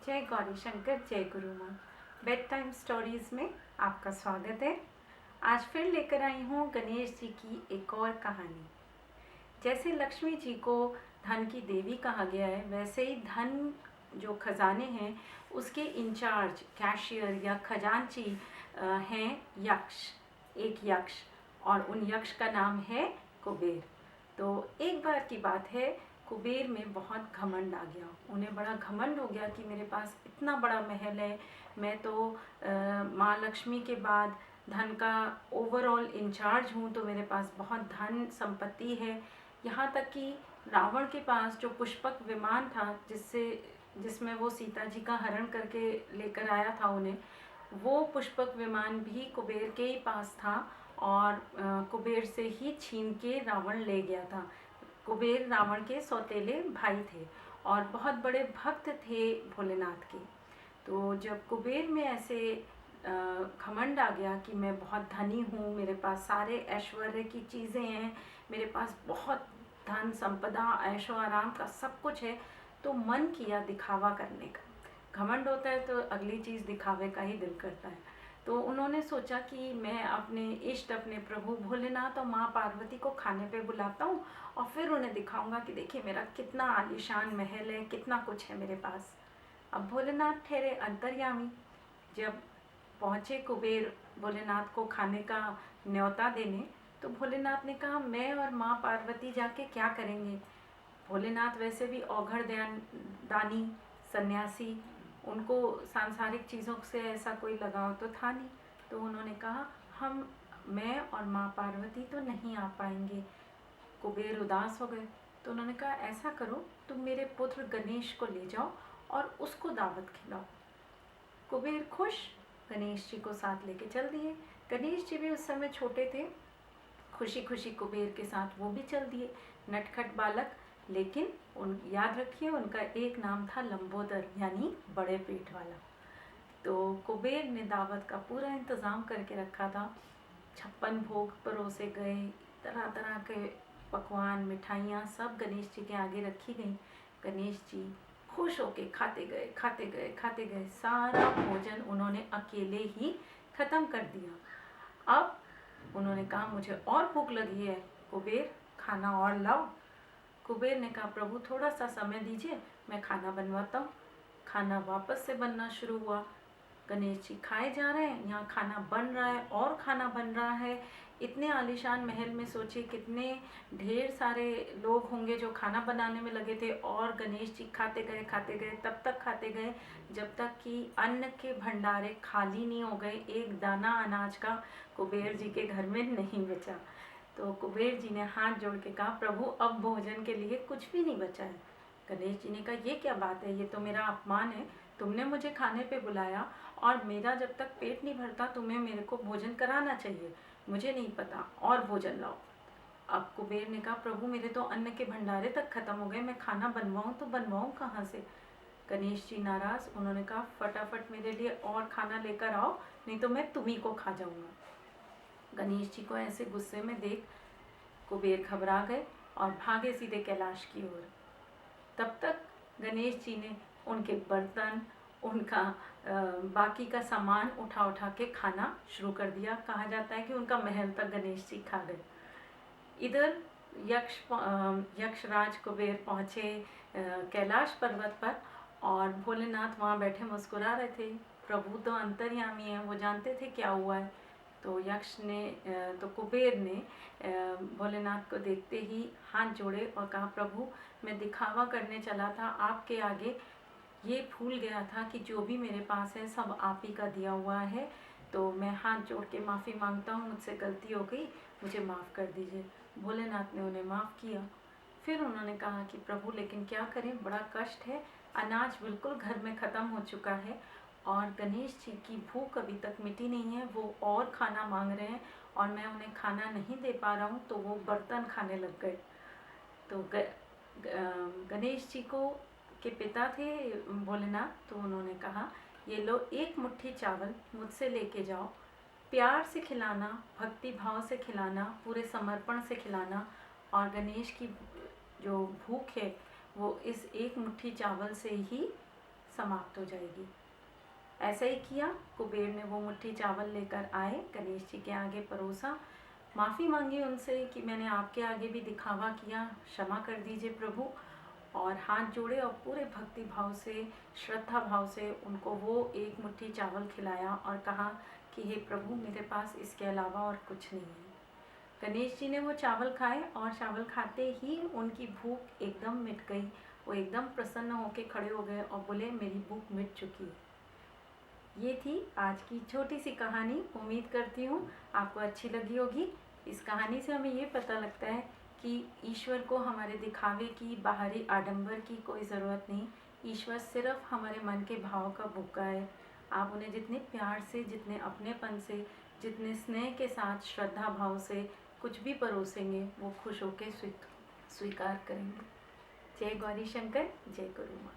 जय गौरी शंकर, जय गुरु माँ। बेड टाइम स्टोरीज़ में आपका स्वागत है। आज फिर लेकर आई हूँ गणेश जी की एक और कहानी। जैसे लक्ष्मी जी को धन की देवी कहा गया है, वैसे ही धन जो खजाने हैं उसके इंचार्ज कैशियर या खजांची हैं यक्ष, एक यक्ष, और उन यक्ष का नाम है कुबेर। तो एक बार की बात है, कुबेर में बहुत घमंड आ गया। उन्हें बड़ा घमंड हो गया कि मेरे पास इतना बड़ा महल है, मैं तो माँ लक्ष्मी के बाद धन का ओवरऑल इंचार्ज हूँ, तो मेरे पास बहुत धन संपत्ति है। यहाँ तक कि रावण के पास जो पुष्पक विमान था जिसमें वो सीता जी का हरण करके लेकर आया था उन्हें, वो पुष्पक विमान भी कुबेर के ही पास था और कुबेर से ही छीन के रावण ले गया था। कुबेर रावण के सौतेले भाई थे और बहुत बड़े भक्त थे भोलेनाथ के। तो जब कुबेर में ऐसे घमंड आ गया कि मैं बहुत धनी हूँ, मेरे पास सारे ऐश्वर्य की चीज़ें हैं, मेरे पास बहुत धन संपदा ऐशो आराम का सब कुछ है, तो मन किया दिखावा करने का। घमंड होता है तो अगली चीज़ दिखावे का ही दिल करता है। तो उन्होंने सोचा कि मैं अपने इष्ट, अपने प्रभु भोलेनाथ और माँ पार्वती को खाने पे बुलाता हूँ और फिर उन्हें दिखाऊंगा कि देखिए मेरा कितना आलीशान महल है, कितना कुछ है मेरे पास। अब भोलेनाथ ठहरे अंतर्यामी। जब पहुँचे कुबेर भोलेनाथ को खाने का न्योता देने, तो भोलेनाथ ने कहा मैं और माँ पार्वती जाके क्या करेंगे। भोलेनाथ वैसे भी औघड़ दानी सन्यासी, उनको सांसारिक चीज़ों से ऐसा कोई लगाव तो था नहीं। तो उन्होंने कहा मैं और माँ पार्वती तो नहीं आ पाएंगे। कुबेर उदास हो गए। तो उन्होंने कहा ऐसा करो, तुम मेरे पुत्र गणेश को ले जाओ और उसको दावत खिलाओ। कुबेर खुश, गणेश जी को साथ लेके चल दिए। गणेश जी भी उस समय छोटे थे, खुशी खुशी कुबेर के साथ वो भी चल दिए, नटखट बालक। लेकिन याद रखिए उनका एक नाम था लंबोदर, यानी बड़े पेट वाला। तो कुबेर ने दावत का पूरा इंतज़ाम करके रखा था। 56 भोग परोसे गए, तरह तरह के पकवान, मिठाइयाँ सब गणेश जी के आगे रखी गई। गणेश जी खुश होके खाते गए खाते गए खाते गए, सारा भोजन उन्होंने अकेले ही ख़त्म कर दिया। अब उन्होंने कहा मुझे और भूख लगी है, कुबेर खाना और लाओ। कुबेर ने कहा प्रभु थोड़ा सा समय दीजिए, मैं खाना बनवाता हूँ। खाना वापस से बनना शुरू हुआ। गणेश जी खाए जा रहे हैं, यहाँ खाना बन रहा है और खाना बन रहा है। इतने आलीशान महल में सोचिए कितने ढेर सारे लोग होंगे जो खाना बनाने में लगे थे, और गणेश जी खाते गए तब तक खाते गए जब तक कि अन्न के भंडारे खाली नहीं हो गए। एक दाना अनाज का कुबेर जी के घर में नहीं बचा। तो कुबेर जी ने हाथ जोड़ के कहा प्रभु अब भोजन के लिए कुछ भी नहीं बचा है। गणेश जी ने कहा ये क्या बात है, ये तो मेरा अपमान है। तुमने मुझे खाने पे बुलाया और मेरा जब तक पेट नहीं भरता तुम्हें मेरे को भोजन कराना चाहिए, मुझे नहीं पता, और भोजन लाओ। अब कुबेर ने कहा प्रभु मेरे तो अन्न के भंडारे तक खत्म हो गए, मैं खाना बनवाऊँ तो बनवाऊँ कहाँ से। गणेश जी नाराज़, उन्होंने कहा फटाफट मेरे लिए और खाना लेकर आओ, नहीं तो मैं तुम्ही को खा जाऊँगा। गणेश जी को ऐसे गुस्से में देख कुबेर घबरा गए और भागे सीधे कैलाश की ओर। तब तक गणेश जी ने उनके बर्तन, उनका बाकी का सामान उठा उठा के खाना शुरू कर दिया। कहा जाता है कि उनका महल तक गणेश जी खा गए। इधर यक्षराज कुबेर पहुँचे कैलाश पर्वत पर, और भोलेनाथ वहाँ बैठे मुस्कुरा रहे थे। प्रभु तो अंतर्यामी हैं, वो जानते थे क्या हुआ है। तो कुबेर ने भोलेनाथ को देखते ही हाथ जोड़े और कहा प्रभु मैं दिखावा करने चला था आपके आगे, ये भूल गया था कि जो भी मेरे पास है सब आप ही का दिया हुआ है, तो मैं हाथ जोड़ के माफ़ी मांगता हूँ, मुझसे गलती हो गई, मुझे माफ़ कर दीजिए। भोलेनाथ ने उन्हें माफ़ किया। फिर उन्होंने कहा कि प्रभु लेकिन क्या करें, बड़ा कष्ट है, अनाज बिल्कुल घर में ख़त्म हो चुका है और गणेश जी की भूख अभी तक मिटी नहीं है, वो और खाना मांग रहे हैं और मैं उन्हें खाना नहीं दे पा रहा हूँ, तो वो बर्तन खाने लग गए। तो गणेश जी को के पिता थे भोलेनाथ, तो उन्होंने कहा ये लो एक मुट्ठी चावल मुझसे लेके जाओ, प्यार से खिलाना, भक्ति भाव से खिलाना, पूरे समर्पण से खिलाना, और गणेश की जो भूख है वो इस एक मुट्ठी चावल से ही समाप्त हो जाएगी। ऐसा ही किया। कुबेर ने वो मुट्ठी चावल लेकर आए, गणेश जी के आगे परोसा, माफ़ी मांगी उनसे कि मैंने आपके आगे भी दिखावा किया, क्षमा कर दीजिए प्रभु, और हाथ जोड़े और पूरे भक्ति भाव से, श्रद्धा भाव से उनको वो एक मुट्ठी चावल खिलाया और कहा कि हे प्रभु, मेरे पास इसके अलावा और कुछ नहीं है। गणेश जी ने वो चावल खाए और चावल खाते ही उनकी भूख एकदम मिट गई। वो एकदम प्रसन्न होकर खड़े हो गए और बोले, मेरी भूख मिट चुकी है। ये थी आज की छोटी सी कहानी। उम्मीद करती हूँ आपको अच्छी लगी होगी। इस कहानी से हमें ये पता लगता है कि ईश्वर को हमारे दिखावे की, बाहरी आडंबर की कोई ज़रूरत नहीं। ईश्वर सिर्फ हमारे मन के भाव का भूखा है। आप उन्हें जितने प्यार से, जितने अपनेपन से, जितने स्नेह के साथ, श्रद्धा भाव से कुछ भी परोसेंगे, वो खुश होकर स्वीकार करेंगे। जय गौरी शंकर, जय गुरु माँ।